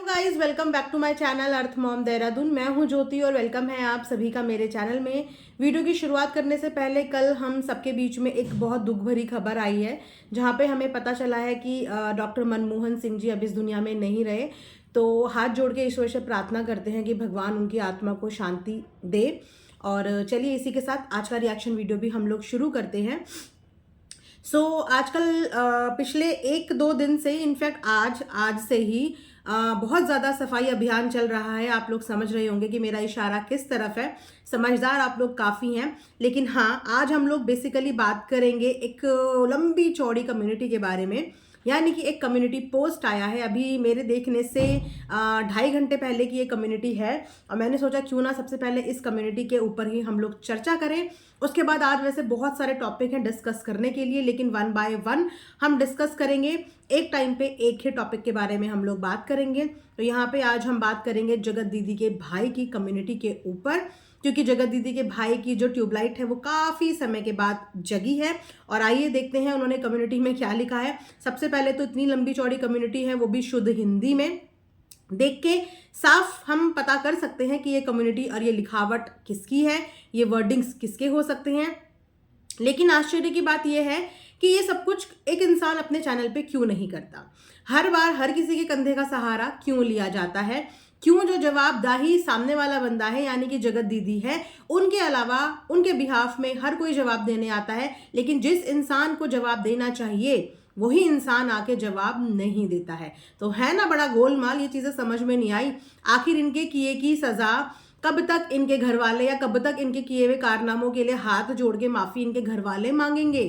Guys, welcome back to my channel earth mom Dehradun. मैं हूं ज्योति और वेलकम है आप सभी का मेरे चैनल में। वीडियो की शुरुआत करने से पहले कल हम सबके बीच में एक बहुत दुख भरी खबर आई है, जहां पे हमें पता चला है कि डॉक्टर मनमोहन सिंह जी अब इस दुनिया में नहीं रहे। तो हाथ जोड़ के ईश्वर से प्रार्थना करते हैं कि भगवान उनकी आत्मा को शांति दे। और चलिए इसी के साथ आज का रिएक्शन वीडियो भी हम लोग शुरू करते हैं। आजकल पिछले एक दो दिन से, इनफैक्ट आज से ही बहुत ज़्यादा सफाई अभियान चल रहा है। आप लोग समझ रहे होंगे कि मेरा इशारा किस तरफ है। समझदार आप लोग काफ़ी हैं, लेकिन हाँ, आज हम लोग बेसिकली बात करेंगे एक लंबी चौड़ी कम्युनिटी के बारे में। यानी कि एक कम्युनिटी पोस्ट आया है, अभी मेरे देखने से 2.5 घंटे पहले की ये कम्युनिटी है। और मैंने सोचा क्यों ना सबसे पहले इस कम्युनिटी के ऊपर ही हम लोग चर्चा करें। उसके बाद आज वैसे बहुत सारे टॉपिक हैं डिस्कस करने के लिए, लेकिन वन बाय वन हम डिस्कस करेंगे। एक टाइम पे एक ही टॉपिक के बारे में हम लोग बात करेंगे। तो यहाँ पे आज हम बात करेंगे जगत दीदी के भाई की कम्युनिटी के ऊपर, क्योंकि जगत दीदी के भाई की जो ट्यूबलाइट है वो काफ़ी समय के बाद जगी है। और आइए देखते हैं उन्होंने कम्युनिटी में क्या लिखा है। सबसे पहले तो इतनी लंबी चौड़ी कम्युनिटी है, वो भी शुद्ध हिंदी में। देख के साफ हम पता कर सकते हैं कि ये कम्युनिटी और ये लिखावट किसकी है, ये वर्डिंग्स किसके हो सकते हैं। लेकिन आश्चर्य की बात यह है कि ये सब कुछ एक इंसान अपने चैनल पे क्यों नहीं करता। हर बार हर किसी के कंधे का सहारा क्यों लिया जाता है, क्यों जो जवाबदाही सामने वाला बंदा है यानी कि जगत दीदी है, उनके अलावा उनके बिहाफ में हर कोई जवाब देने आता है, लेकिन जिस इंसान को जवाब देना चाहिए वही इंसान आके जवाब नहीं देता है। तो है ना बड़ा गोलमाल, ये चीज़ें समझ में नहीं आई। आखिर इनके किए की सज़ा कब तक इनके घर वाले या कब तक इनके किए हुए कारनामों के लिए हाथ जोड़ के माफ़ी इनके घर वाले मांगेंगे।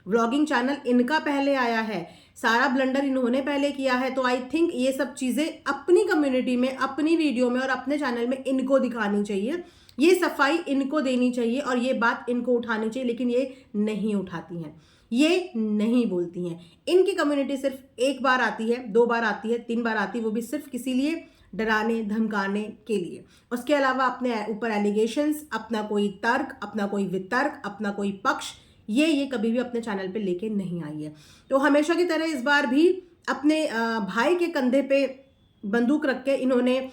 व्लॉगिंग चैनल इनका पहले आया है, सारा ब्लंडर इन्होंने पहले किया है। तो आई थिंक ये सब चीज़ें अपनी कम्युनिटी में, अपनी वीडियो में और अपने चैनल में इनको दिखानी चाहिए, ये सफाई इनको देनी चाहिए और ये बात इनको उठानी चाहिए। लेकिन ये नहीं उठाती हैं, ये नहीं बोलती हैं। इनकी कम्युनिटी सिर्फ एक बार आती है, 2 बार आती है, 3 बार आती है, वो भी सिर्फ किसी लिए डराने धमकाने के लिए। उसके अलावा अपने ऊपर एलिगेशंस, अपना कोई तर्क, अपना कोई वितर्क, अपना कोई पक्ष, ये कभी भी अपने चैनल पे लेके नहीं आई है। तो हमेशा की तरह इस बार भी अपने भाई के कंधे पे बंदूक रख के इन्होंने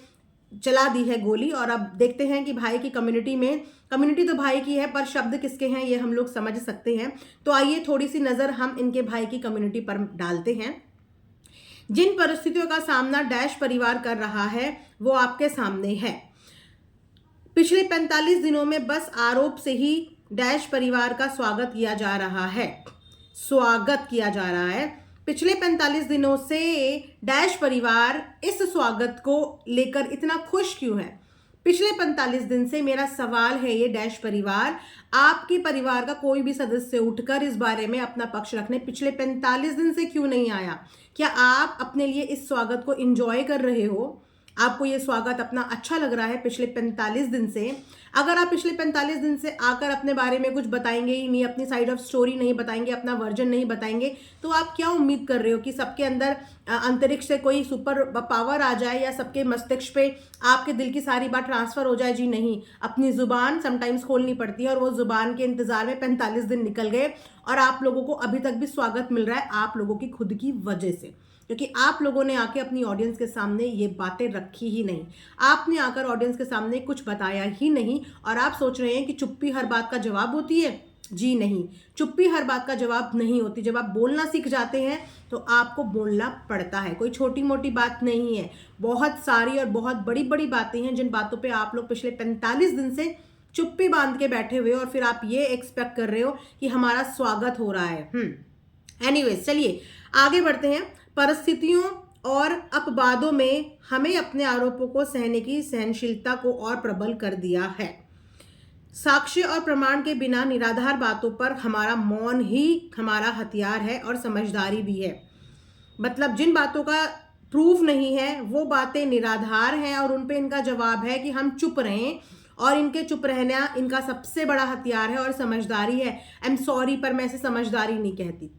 चला दी है गोली। और अब देखते हैं कि भाई की कम्युनिटी में, कम्युनिटी तो भाई की है पर शब्द किसके हैं ये हम लोग समझ सकते हैं। तो आइए थोड़ी सी नज़र हम इनके भाई की कम्युनिटी पर डालते हैं। जिन परिस्थितियों का सामना डैश परिवार कर रहा है वो आपके सामने है। पिछले 45 दिनों में बस आरोप से ही डैश परिवार का स्वागत किया जा रहा है। पिछले 45 दिनों से डैश परिवार इस स्वागत को लेकर इतना खुश क्यों है? पिछले 45 दिन से मेरा सवाल है ये डैश परिवार, आपके परिवार का कोई भी सदस्य उठकर इस बारे में अपना पक्ष रखने पिछले 45 दिन से क्यों नहीं आया? क्या आप अपने लिए इस स्वागत को एंजॉय कर रहे हो? आपको ये स्वागत अपना अच्छा लग रहा है पिछले 45 दिन से? अगर आप पिछले 45 दिन से आकर अपने बारे में कुछ बताएंगे ही नहीं, अपनी साइड ऑफ स्टोरी नहीं बताएंगे, अपना वर्जन नहीं बताएंगे, तो आप क्या उम्मीद कर रहे हो कि सबके अंदर अंतरिक्ष से कोई सुपर पावर आ जाए या सबके मस्तिष्क पे आपके दिल की सारी बात ट्रांसफर हो जाए? जी नहीं, अपनी जुबान समटाइम्स खोलनी पड़ती है और वो जुबान के इंतजार में 45 दिन निकल गए और आप लोगों को अभी तक भी स्वागत मिल रहा है आप लोगों की खुद की वजह से, क्योंकि आप लोगों ने आके अपनी ऑडियंस के सामने ये बातें रखी ही नहीं। आपने आकर ऑडियंस के सामने कुछ बताया ही नहीं और आप सोच रहे हैं कि चुप्पी हर बात का जवाब होती है। जी नहीं, चुप्पी हर बात का जवाब नहीं होती। जब आप बोलना सीख जाते हैं तो आपको बोलना पड़ता है। कोई छोटी मोटी बात नहीं है, बहुत सारी और बहुत बड़ी बड़ी बातें हैं जिन बातों पे आप लोग पिछले 45 दिन से चुप्पी बांध के बैठे हुए और फिर आप ये एक्सपेक्ट कर रहे हो कि हमारा स्वागत हो रहा है। एनीवेज, चलिए आगे बढ़ते हैं। परिस्थितियों और अपवादों में हमें अपने आरोपों को सहने की सहनशीलता को और प्रबल कर दिया है। साक्ष्य और प्रमाण के बिना निराधार बातों पर हमारा मौन ही हमारा हथियार है और समझदारी भी है। मतलब जिन बातों का प्रूफ नहीं है वो बातें निराधार हैं और उन पे इनका जवाब है कि हम चुप रहें, और इनके चुप रहना इनका सबसे बड़ा हथियार है और समझदारी है। आई एम सॉरी पर मैं इसे समझदारी नहीं कहती।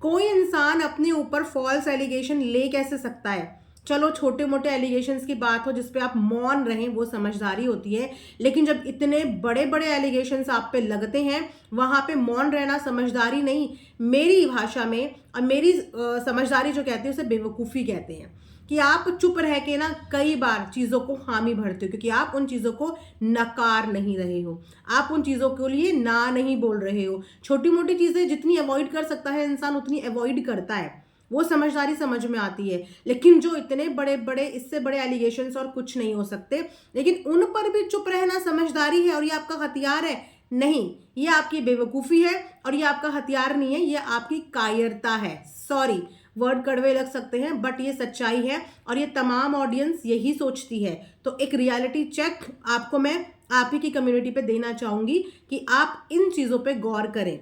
कोई इंसान अपने ऊपर फॉल्स एलिगेशन ले कैसे सकता है? चलो छोटे मोटे एलिगेशंस की बात हो जिस पे आप मौन रहें, वो समझदारी होती है। लेकिन जब इतने बड़े बड़े एलिगेशंस आप पे लगते हैं, वहां पे मौन रहना समझदारी नहीं, मेरी भाषा में और मेरी समझदारी जो कहते हैं उसे बेवकूफ़ी कहते हैं। कि आप चुप रह के ना कई बार चीज़ों को हामी भरते हो, क्योंकि आप उन चीज़ों को नकार नहीं रहे हो, आप उन चीज़ों के लिए ना नहीं बोल रहे हो। छोटी मोटी चीज़ें जितनी अवॉइड कर सकता है इंसान उतनी अवॉइड करता है, वो समझदारी समझ में आती है। लेकिन जो इतने बड़े बड़े, इससे बड़े एलिगेशंस और कुछ नहीं हो सकते, लेकिन उन पर भी चुप रहना समझदारी है और ये आपका हथियार है? नहीं, ये आपकी बेवकूफ़ी है और ये आपका हथियार नहीं है, ये आपकी कायरता है। सॉरी, वर्ड कड़वे लग सकते हैं बट ये सच्चाई है और ये तमाम ऑडियंस यही सोचती है। तो एक रियलिटी चेक आपको मैं आप ही की कम्युनिटी पे देना चाहूंगी कि आप इन चीज़ों पे गौर करें।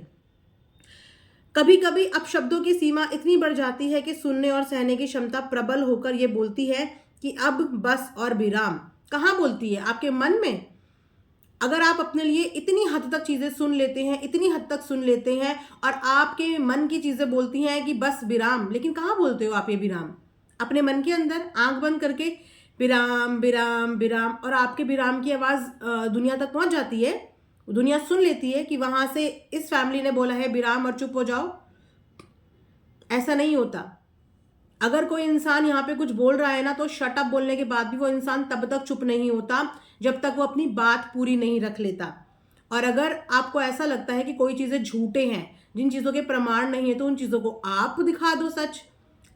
कभी कभी अपशब्दों की सीमा इतनी बढ़ जाती है कि सुनने और सहने की क्षमता प्रबल होकर ये बोलती है कि अब बस और विराम। कहाँ बोलती है? आपके मन में। अगर आप अपने लिए इतनी हद तक चीजें सुन लेते हैं, इतनी हद तक सुन लेते हैं और आपके मन की चीजें बोलती हैं कि बस विराम, लेकिन कहाँ बोलते हो आप ये विराम? अपने मन के अंदर आंख बंद करके विराम विराम विराम, और आपके विराम की आवाज दुनिया तक पहुंच जाती है। दुनिया सुन लेती है कि वहां से इस फैमिली ने बोला है विराम और चुप हो जाओ। ऐसा नहीं होता। अगर कोई इंसान यहाँ पे कुछ बोल रहा है ना, तो शट अप बोलने के बाद भी वो इंसान तब तक चुप नहीं होता जब तक वो अपनी बात पूरी नहीं रख लेता। और अगर आपको ऐसा लगता है कि कोई चीजें झूठे हैं, जिन चीजों के प्रमाण नहीं है, तो उन चीजों को आप दिखा दो सच,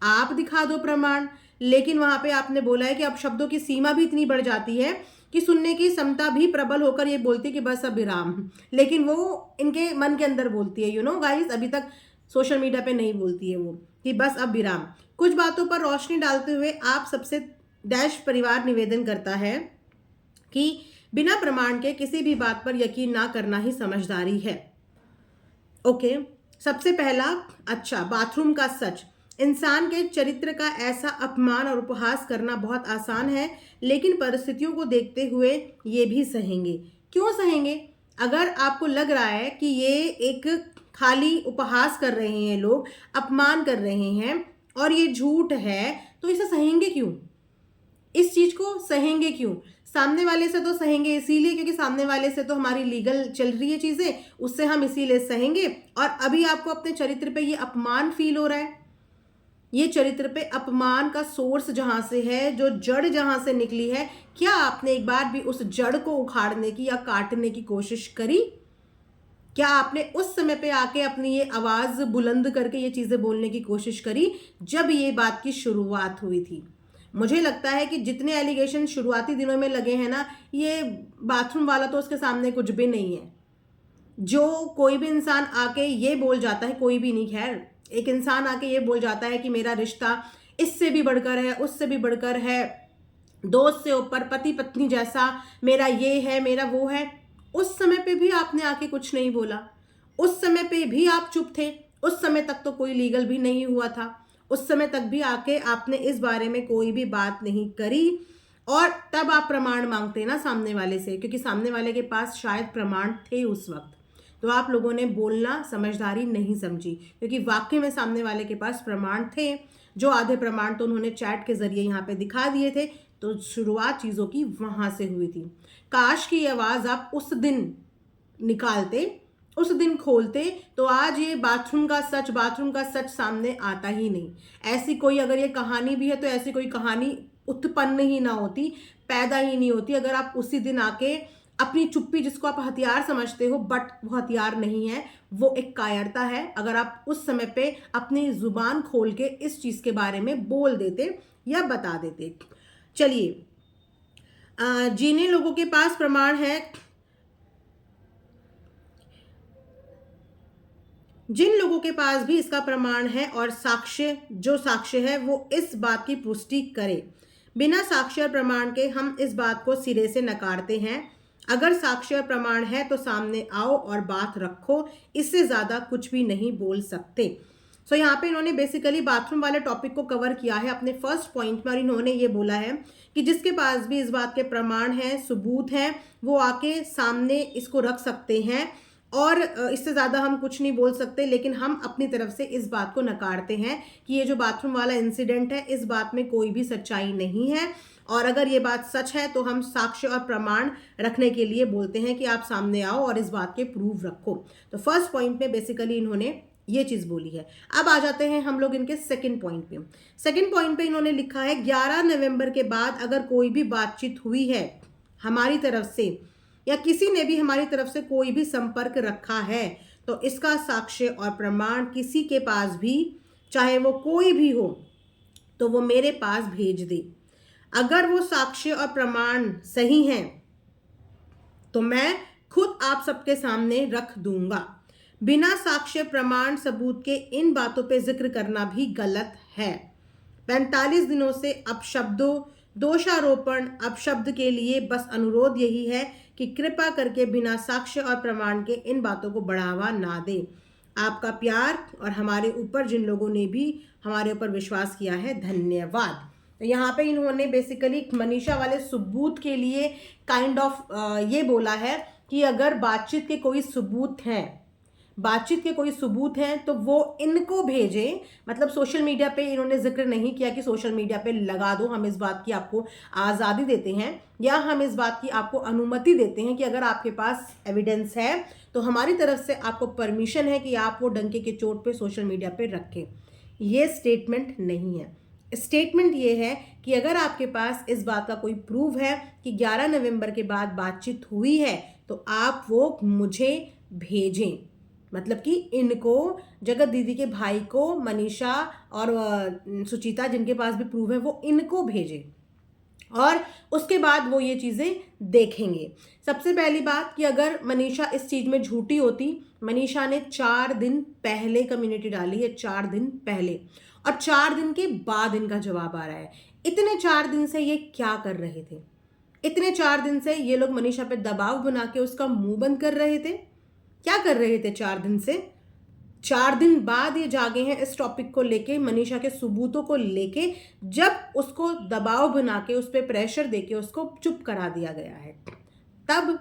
आप दिखा दो प्रमाण। लेकिन वहां पे आपने बोला है कि अब शब्दों की सीमा भी इतनी बढ़ जाती है कि सुनने की क्षमता भी प्रबल होकर ये बोलती है कि बस अब विराम, लेकिन वो इनके मन के अंदर बोलती है। यू नो गाइस, अभी तक सोशल मीडिया पे नहीं बोलती है वो कि बस अब विराम। कुछ बातों पर रोशनी डालते हुए आप सबसे डैश परिवार निवेदन करता है कि बिना प्रमाण के किसी भी बात पर यकीन ना करना ही समझदारी है। ओके, सबसे पहला, अच्छा, बाथरूम का सच। इंसान के चरित्र का ऐसा अपमान और उपहास करना बहुत आसान है, लेकिन परिस्थितियों को देखते हुए ये भी सहेंगे। क्यों सहेंगे? अगर आपको लग रहा है कि ये एक खाली उपहास कर रहे हैं, लोग अपमान कर रहे हैं और ये झूठ है, तो इसे सहेंगे क्यों? इस चीज को सहेंगे क्यों? सामने वाले से तो सहेंगे इसीलिए क्योंकि सामने वाले से तो हमारी लीगल चल रही है चीजें, उससे हम इसीलिए सहेंगे। और अभी आपको अपने चरित्र पे ये अपमान फील हो रहा है। ये चरित्र पे अपमान का सोर्स जहां से है, जो जड़ जहां से निकली है, क्या आपने एक बार भी उस जड़ को उखाड़ने की या काटने की कोशिश करी? क्या आपने उस समय पे आके अपनी ये आवाज बुलंद करके ये चीजें बोलने की कोशिश करी जब ये बात की शुरुआत हुई थी? मुझे लगता है कि जितने एलिगेशन शुरुआती दिनों में लगे हैं ना, ये बाथरूम वाला तो उसके सामने कुछ भी नहीं है। जो कोई भी इंसान आके ये बोल जाता है, कोई भी नहीं, खैर, एक इंसान आके ये बोल जाता है कि मेरा रिश्ता इससे भी बढ़कर है, उससे भी बढ़कर है, दोस्त से ऊपर, पति पत्नी जैसा, मेरा ये है, मेरा वो है, उस समय पे भी आपने आके कुछ नहीं बोला। उस समय पे भी आप चुप थे। उस समय तक तो कोई लीगल भी नहीं हुआ था। उस समय तक भी आके आपने इस बारे में कोई भी बात नहीं करी। और तब आप प्रमाण मांगते ना सामने वाले से, क्योंकि सामने वाले के पास शायद प्रमाण थे उस वक्त। तो आप लोगों ने बोलना समझदारी नहीं समझी, क्योंकि वाकई में सामने वाले के पास प्रमाण थे। जो आधे प्रमाण तो उन्होंने चैट के जरिए यहाँ पे दिखा दिए थे। तो शुरुआत चीज़ों की वहाँ से हुई थी। काश की आवाज़ आप उस दिन निकालते, उस दिन खोलते, तो आज ये बाथरूम का सच सामने आता ही नहीं। ऐसी कोई, अगर ये कहानी भी है तो ऐसी कोई कहानी उत्पन्न ही ना होती, पैदा ही नहीं होती, अगर आप उसी दिन आके अपनी चुप्पी, जिसको आप हथियार समझते हो बट वो हथियार नहीं है, वो एक कायरता है, अगर आप उस समय पे अपनी जुबान खोल के इस चीज के बारे में बोल देते या बता देते। चलिए, जिन्हें लोगों के पास प्रमाण है, जिन लोगों के पास भी इसका प्रमाण है और साक्ष्य, जो साक्ष्य है वो इस बात की पुष्टि करे। बिना साक्ष्य और प्रमाण के हम इस बात को सिरे से नकारते हैं। अगर साक्ष्य और प्रमाण है तो सामने आओ और बात रखो, इससे ज्यादा कुछ भी नहीं बोल सकते। सो यहाँ पे इन्होंने बेसिकली बाथरूम वाले टॉपिक को कवर किया है अपने फर्स्ट पॉइंट में, और इन्होंने ये बोला है कि जिसके पास भी इस बात के प्रमाण हैं, सबूत हैं, वो आके सामने इसको रख सकते हैं और इससे ज़्यादा हम कुछ नहीं बोल सकते, लेकिन हम अपनी तरफ से इस बात को नकारते हैं कि ये जो बाथरूम वाला इंसिडेंट है, इस बात में कोई भी सच्चाई नहीं है। और अगर ये बात सच है तो हम साक्ष्य और प्रमाण रखने के लिए बोलते हैं कि आप सामने आओ और इस बात के प्रूफ रखो। तो फर्स्ट पॉइंट में बेसिकली इन्होंने ये चीज़ बोली है। अब आ जाते हैं हम लोग इनके सेकंड पॉइंट पे। सेकंड पॉइंट पे इन्होंने लिखा है 11 नवंबर के बाद अगर कोई भी बातचीत हुई है हमारी तरफ से या किसी ने भी हमारी तरफ से कोई भी संपर्क रखा है तो इसका साक्ष्य और प्रमाण किसी के पास भी, चाहे वो कोई भी हो, तो वो मेरे पास भेज दे। अगर वो साक्ष्य और प्रमाण सही हैं तो मैं खुद आप सबके सामने रख दूंगा। बिना साक्ष्य प्रमाण सबूत के इन बातों पे जिक्र करना भी गलत है। 45 दिनों से अपशब्दों, दोषारोपण, अपशब्द के लिए बस अनुरोध यही है कि कृपा करके बिना साक्ष्य और प्रमाण के इन बातों को बढ़ावा ना दे। आपका प्यार और हमारे ऊपर जिन लोगों ने भी हमारे ऊपर विश्वास किया है, धन्यवाद। तो यहाँ पे इन्होंने बेसिकली मनीषा वाले सबूत के लिए काइंड ऑफ ये बोला है कि अगर बातचीत के कोई सबूत हैं, बातचीत के कोई सबूत हैं तो वो इनको भेजें। मतलब सोशल मीडिया पे इन्होंने जिक्र नहीं किया कि सोशल मीडिया पे लगा दो, हम इस बात की आपको आज़ादी देते हैं या हम इस बात की आपको अनुमति देते हैं कि अगर आपके पास एविडेंस है तो हमारी तरफ से आपको परमिशन है कि आप वो डंके के चोट पे सोशल मीडिया पे रखें। ये स्टेटमेंट नहीं है। स्टेटमेंट ये है कि अगर आपके पास इस बात का कोई प्रूफ है कि 11 नवंबर के बाद बातचीत हुई है तो आप वो मुझे भेजें। मतलब कि इनको, जगत दीदी के भाई को, मनीषा और सुचिता जिनके पास भी प्रूफ है वो इनको भेजें और उसके बाद वो ये चीज़ें देखेंगे। सबसे पहली बात कि अगर मनीषा इस चीज़ में झूठी होती, मनीषा ने 4 दिन पहले कम्युनिटी डाली है, 4 दिन पहले, और 4 दिन के बाद इनका जवाब आ रहा है। इतने 4 दिन से ये क्या कर रहे थे? इतने 4 दिन से ये लोग मनीषा पे दबाव बना के उसका मुंह बंद कर रहे थे। क्या कर रहे थे 4 दिन से? 4 दिन बाद ये जागे हैं इस टॉपिक को लेके, मनीषा के सबूतों को लेके, जब उसको दबाव बना के, उस पर प्रेशर देके उसको चुप करा दिया गया है तब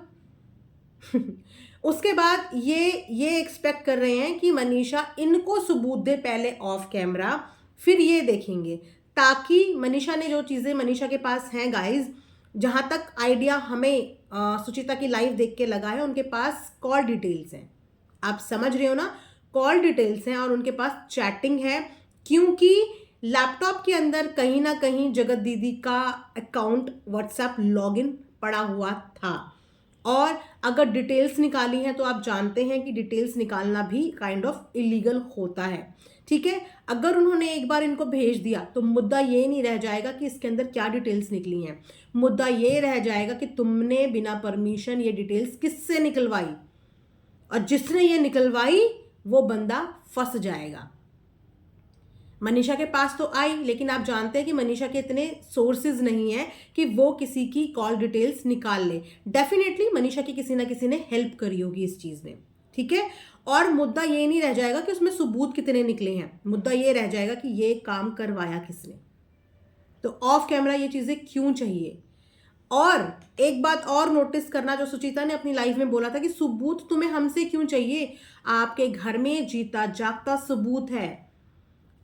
उसके बाद ये एक्सपेक्ट कर रहे हैं कि मनीषा इनको सबूत दे पहले ऑफ कैमरा, फिर ये देखेंगे। ताकि मनीषा ने जो चीज़ें मनीषा के पास हैं गाइज, जहाँ तक आइडिया हमें सुचिता की लाइव देख के लगा है, उनके पास कॉल डिटेल्स हैं। आप समझ रहे हो ना, कॉल डिटेल्स हैं और उनके पास चैटिंग है, क्योंकि लैपटॉप के अंदर कहीं ना कहीं जगत दीदी का अकाउंट व्हाट्सएप लॉगिन पड़ा हुआ था। और अगर डिटेल्स निकाली हैं तो आप जानते हैं कि डिटेल्स निकालना भी काइंड ऑफ इलीगल होता है। ठीक है, अगर उन्होंने एक बार इनको भेज दिया तो मुद्दा ये नहीं रह जाएगा कि इसके अंदर क्या डिटेल्स निकली हैं, मुद्दा ये रह जाएगा कि तुमने बिना परमिशन ये डिटेल्स किससे निकलवाई, और जिसने ये निकलवाई वो बंदा फंस जाएगा। मनीषा के पास तो आई, लेकिन आप जानते हैं कि मनीषा के इतने सोर्सेज नहीं है कि वो किसी की कॉल डिटेल्स निकाल ले। डेफिनेटली मनीषा की किसी ना किसी ने हेल्प करी होगी इस चीज़ में। ठीक है, और मुद्दा ये नहीं रह जाएगा कि उसमें सबूत कितने निकले हैं, मुद्दा ये रह जाएगा कि ये काम करवाया किसने। तो ऑफ कैमरा ये चीज़ें क्यों चाहिए। और एक बात और नोटिस करना, जो सुचिता ने अपनी लाइफ में बोला था कि सबूत तुम्हें हमसे क्यों चाहिए, आपके घर में जीता जागता सबूत है।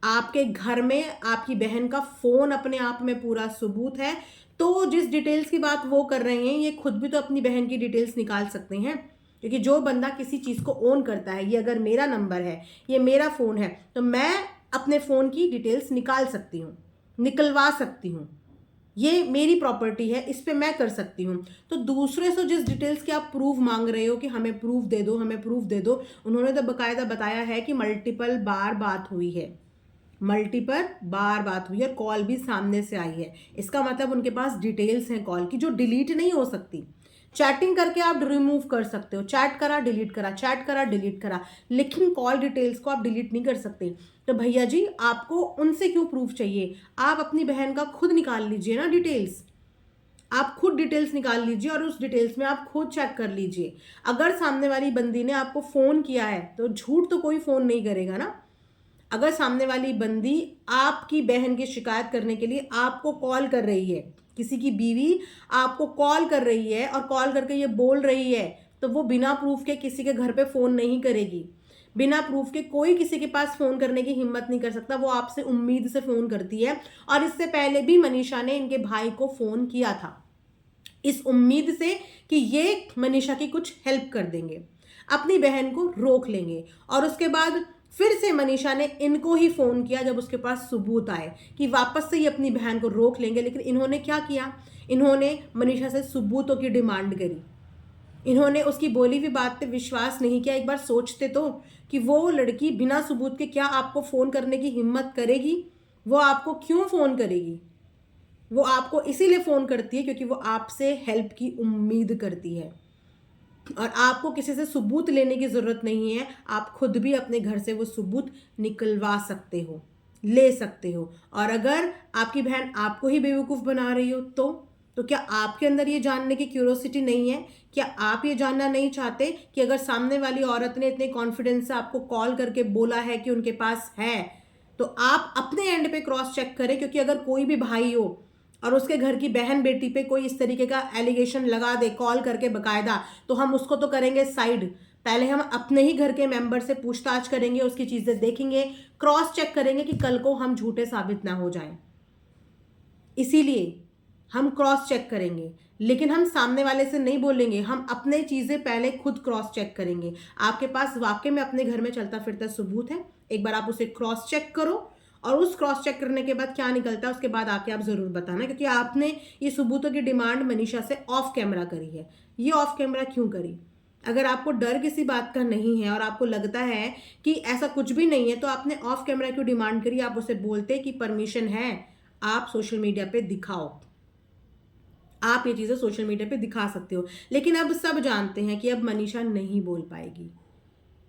आपके घर में आपकी बहन का फोन अपने आप में पूरा सबूत है। तो जिस डिटेल्स की बात वो कर रहे हैं, ये खुद भी तो अपनी बहन की डिटेल्स निकाल सकते हैं, क्योंकि जो बंदा किसी चीज़ को ओन करता है, ये अगर मेरा नंबर है, ये मेरा फ़ोन है, तो मैं अपने फ़ोन की डिटेल्स निकाल सकती हूँ, निकलवा सकती हूँ। ये मेरी प्रॉपर्टी है, इस पे मैं कर सकती हूँ। तो दूसरे से जिस डिटेल्स के आप प्रूफ मांग रहे हो कि हमें प्रूफ दे दो, हमें प्रूफ दे दो, उन्होंने तो बाकायदा बताया है कि मल्टीपल बार बात हुई है, मल्टीपल बार बात हुई है, कॉल भी सामने से आई है। इसका मतलब उनके पास डिटेल्स हैं कॉल की, जो डिलीट नहीं हो सकती। चैटिंग करके आप रिमूव कर सकते हो, चैट करा डिलीट करा, चैट करा डिलीट करा, लेकिन कॉल डिटेल्स को आप डिलीट नहीं कर सकते। तो भैया जी, आपको उनसे क्यों प्रूफ चाहिए? आप अपनी बहन का खुद निकाल लीजिए ना डिटेल्स, आप खुद डिटेल्स निकाल लीजिए और उस डिटेल्स में आप खुद चेक कर लीजिए। अगर सामने वाली बंदी ने आपको फ़ोन किया है तो झूठ तो कोई फ़ोन नहीं करेगा ना। अगर सामने वाली बंदी आपकी बहन की शिकायत करने के लिए आपको कॉल कर रही है, किसी की बीवी आपको कॉल कर रही है और कॉल करके ये बोल रही है तो वो बिना प्रूफ के किसी के घर पे फ़ोन नहीं करेगी। बिना प्रूफ के कोई किसी के पास फ़ोन करने की हिम्मत नहीं कर सकता। वो आपसे उम्मीद से फ़ोन करती है, और इससे पहले भी मनीषा ने इनके भाई को फ़ोन किया था इस उम्मीद से कि ये मनीषा की कुछ हेल्प कर देंगे, अपनी बहन को रोक लेंगे। और उसके बाद फिर से मनीषा ने इनको ही फ़ोन किया जब उसके पास सबूत आए कि वापस से ये अपनी बहन को रोक लेंगे। लेकिन इन्होंने क्या किया, इन्होंने मनीषा से सबूतों की डिमांड करी। इन्होंने उसकी बोली हुई बात पे विश्वास नहीं किया। एक बार सोचते तो कि वो लड़की बिना सबूत के क्या आपको फ़ोन करने की हिम्मत करेगी। वो आपको क्यों फ़ोन करेगी? वो आपको इसीलिए फ़ोन करती है क्योंकि वो आपसे हेल्प की उम्मीद करती है, और आपको किसी से सबूत लेने की ज़रूरत नहीं है। आप खुद भी अपने घर से वो सबूत निकलवा सकते हो, ले सकते हो। और अगर आपकी बहन आपको ही बेवकूफ़ बना रही हो तो क्या आपके अंदर ये जानने की क्यूरोसिटी नहीं है? क्या आप ये जानना नहीं चाहते कि अगर सामने वाली औरत ने इतने कॉन्फिडेंस से आपको कॉल करके बोला है कि उनके पास है, तो आप अपने एंड पे क्रॉस चेक करें। क्योंकि अगर कोई भी भाई हो और उसके घर की बहन बेटी पे कोई इस तरीके का एलिगेशन लगा दे कॉल करके बकायदा, तो हम उसको तो करेंगे साइड। पहले हम अपने ही घर के मेंबर से पूछताछ करेंगे, उसकी चीज़ें देखेंगे, क्रॉस चेक करेंगे कि कल को हम झूठे साबित ना हो जाएं। इसीलिए हम क्रॉस चेक करेंगे, लेकिन हम सामने वाले से नहीं बोलेंगे। हम अपने चीज़ें पहले खुद क्रॉस चेक करेंगे। आपके पास वाकई में अपने घर में चलता फिरता सबूत है, एक बार आप उसे क्रॉस चेक करो, और उस क्रॉस चेक करने के बाद क्या निकलता है उसके बाद आके आप ज़रूर बताना। क्योंकि आपने ये सबूतों की डिमांड मनीषा से ऑफ कैमरा करी है। ये ऑफ कैमरा क्यों करी? अगर आपको डर किसी बात का नहीं है और आपको लगता है कि ऐसा कुछ भी नहीं है, तो आपने ऑफ कैमरा क्यों डिमांड करी? आप उसे बोलते कि परमिशन है, आप सोशल मीडिया पे दिखाओ, आप ये चीज़ें सोशल मीडिया पे दिखा सकते हो। लेकिन अब सब जानते हैं कि अब मनीषा नहीं बोल पाएगी।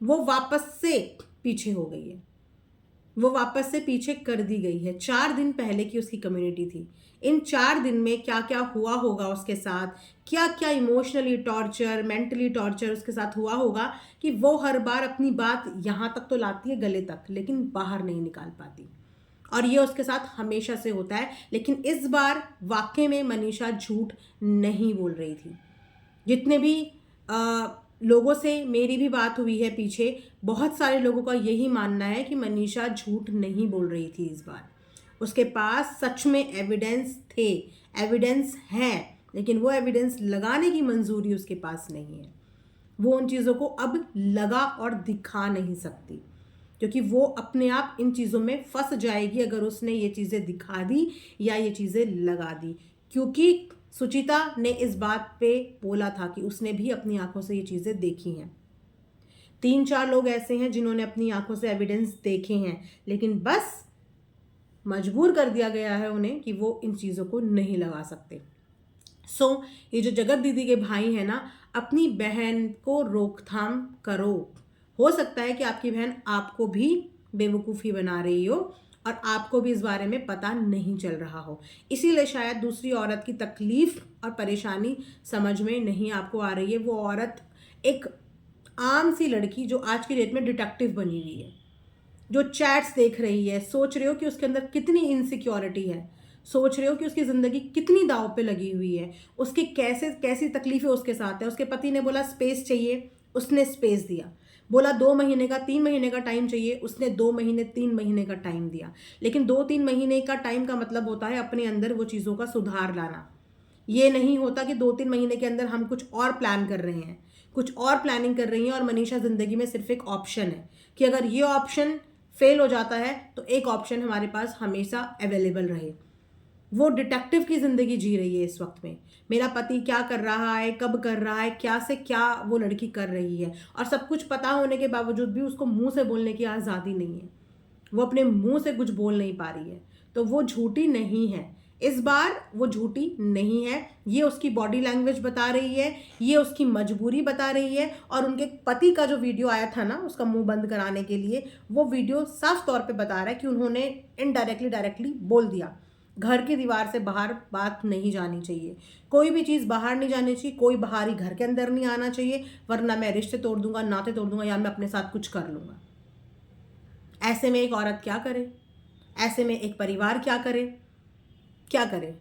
वो वापस से पीछे हो गई है, वो वापस से पीछे कर दी गई है। 4 दिन पहले की उसकी कम्युनिटी थी। इन 4 दिन में क्या क्या हुआ होगा उसके साथ, क्या क्या इमोशनली टॉर्चर, मेंटली टॉर्चर उसके साथ हुआ होगा कि वो हर बार अपनी बात यहाँ तक तो लाती है, गले तक, लेकिन बाहर नहीं निकाल पाती। और ये उसके साथ हमेशा से होता है। लेकिन इस बार वाकई में मनीषा झूठ नहीं बोल रही थी। जितने भी लोगों से मेरी भी बात हुई है पीछे, बहुत सारे लोगों का यही मानना है कि मनीषा झूठ नहीं बोल रही थी इस बार। उसके पास सच में एविडेंस थे, एविडेंस है, लेकिन वो एविडेंस लगाने की मंजूरी उसके पास नहीं है। वो उन चीज़ों को अब लगा और दिखा नहीं सकती, क्योंकि वो अपने आप इन चीज़ों में फंस जाएगी अगर उसने ये चीज़ें दिखा दी या ये चीज़ें लगा दी। क्योंकि सुचिता ने इस बात पे बोला था कि उसने भी अपनी आंखों से ये चीज़ें देखी हैं। 3-4 लोग ऐसे हैं जिन्होंने अपनी आंखों से एविडेंस देखे हैं, लेकिन बस मजबूर कर दिया गया है उन्हें कि वो इन चीज़ों को नहीं लगा सकते। ये जो जगत दीदी के भाई हैं ना, अपनी बहन को रोकथाम करो। हो सकता है कि आपकी बहन आपको भी बेवकूफ़ी बना रही हो और आपको भी इस बारे में पता नहीं चल रहा हो। इसीलिए शायद दूसरी औरत की तकलीफ़ और परेशानी समझ में नहीं आपको आ रही है। वो औरत एक आम सी लड़की जो आज की डेट में डिटेक्टिव बनी हुई है, जो चैट्स देख रही है, सोच रहे हो कि उसके अंदर कितनी इनसिक्योरिटी है, सोच रहे हो कि उसकी ज़िंदगी कितनी दांव पे लगी हुई है, उसकी कैसी तकलीफ़ें उसके साथ है। उसके पति ने बोला स्पेस चाहिए, उसने स्पेस दिया। बोला 2 महीने का 3 महीने का टाइम चाहिए, उसने 2 महीने 3 महीने का टाइम दिया। लेकिन 2-3 महीने का टाइम का मतलब होता है अपने अंदर वो चीज़ों का सुधार लाना। ये नहीं होता कि 2-3 महीने के अंदर हम कुछ और प्लान कर रहे हैं, कुछ और प्लानिंग कर रही हैं, और मनीषा ज़िंदगी में सिर्फ एक ऑप्शन है कि अगर ये ऑप्शन फेल हो जाता है तो एक ऑप्शन हमारे पास हमेशा अवेलेबल रहे। वो डिटेक्टिव की ज़िंदगी जी रही है इस वक्त में। मेरा पति क्या कर रहा है, कब कर रहा है, क्या से क्या वो लड़की कर रही है, और सब कुछ पता होने के बावजूद भी उसको मुंह से बोलने की आज़ादी नहीं है। वो अपने मुंह से कुछ बोल नहीं पा रही है, तो वो झूठी नहीं है। इस बार वो झूठी नहीं है, ये उसकी बॉडी लैंग्वेज बता रही है, ये उसकी मजबूरी बता रही है। और उनके पति का जो वीडियो आया था ना उसका मुंह बंद कराने के लिए, वो वीडियो साफ तौर पे बता रहा है कि उन्होंने इनडायरेक्टली डायरेक्टली बोल दिया, घर की दीवार से बाहर बात नहीं जानी चाहिए, कोई भी चीज़ बाहर नहीं जानी चाहिए, कोई बाहरी घर के अंदर नहीं आना चाहिए, वरना मैं रिश्ते तोड़ दूंगा, नाते तोड़ दूंगा, या मैं अपने साथ कुछ कर लूँगा। ऐसे में एक औरत क्या करे? ऐसे में एक परिवार क्या करे? क्या करे?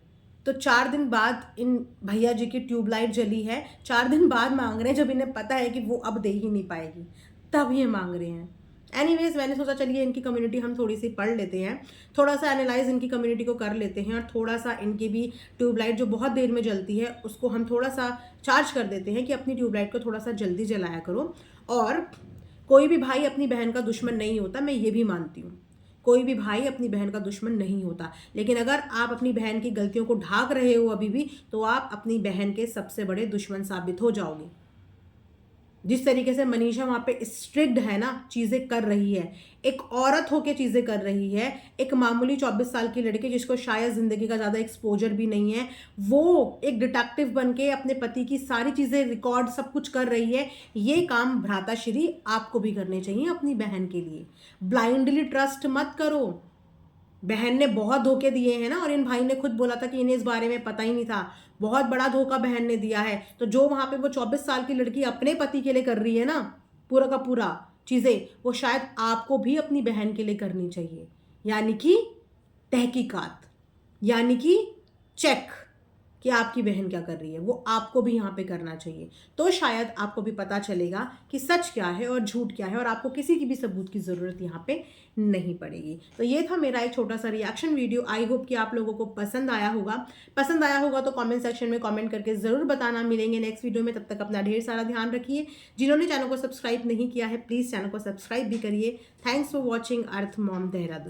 तो 4 दिन बाद इन भैया जी की ट्यूबलाइट जली है, 4 दिन बाद मांग रहे हैं, जब इन्हें पता है कि वो अब दे ही नहीं पाएगी, तब ये मांग रहे हैं। एनीवेज, मैंने सोचा चलिए इनकी कम्युनिटी हम थोड़ी सी पढ़ लेते हैं, थोड़ा सा एनालाइज इनकी कम्युनिटी को कर लेते हैं, और थोड़ा सा इनकी भी ट्यूबलाइट जो बहुत देर में जलती है उसको हम थोड़ा सा चार्ज कर देते हैं कि अपनी ट्यूबलाइट को थोड़ा सा जल्दी जलाया करो। और कोई भी भाई अपनी बहन का दुश्मन नहीं होता, मैं ये भी मानती हूँ, कोई भी भाई अपनी बहन का दुश्मन नहीं होता, लेकिन अगर आप अपनी बहन की गलतियों को ढाक रहे हो अभी भी, तो आप अपनी बहन के सबसे बड़े दुश्मन साबित हो जाओगे। जिस तरीके से मनीषा वहाँ पे स्ट्रिक्ट है ना, चीज़ें कर रही है, एक औरत होके चीज़ें कर रही है, एक मामूली 24 साल की लड़की जिसको शायद ज़िंदगी का ज़्यादा एक्सपोजर भी नहीं है, वो एक डिटेक्टिव बन के अपने पति की सारी चीज़ें रिकॉर्ड सब कुछ कर रही है। ये काम भ्राताश्री आपको भी करने चाहिए अपनी बहन के लिए। ब्लाइंडली ट्रस्ट मत करो। बहन ने बहुत धोखे दिए हैं ना, और इन भाई ने खुद बोला था कि इन्हें इस बारे में पता ही नहीं था, बहुत बड़ा धोखा बहन ने दिया है। तो जो वहां पे वो 24 साल की लड़की अपने पति के लिए कर रही है ना, पूरा का पूरा चीजें, वो शायद आपको भी अपनी बहन के लिए करनी चाहिए। यानी कि तहकीकात, यानी कि चेक कि आपकी बहन क्या कर रही है, वो आपको भी यहाँ पे करना चाहिए। तो शायद आपको भी पता चलेगा कि सच क्या है और झूठ क्या है, और आपको किसी की भी सबूत की ज़रूरत यहाँ पे नहीं पड़ेगी। तो ये था मेरा एक छोटा सा रिएक्शन वीडियो। आई होप कि आप लोगों को पसंद आया होगा। पसंद आया होगा तो कमेंट सेक्शन में कमेंट करके ज़रूर बताना। मिलेंगे नेक्स्ट वीडियो में, तब तक अपना ढेर सारा ध्यान रखिए। जिन्होंने चैनल को सब्सक्राइब नहीं किया है, प्लीज़ चैनल को सब्सक्राइब भी करिए। Thanks for watching earth mom Dehradun.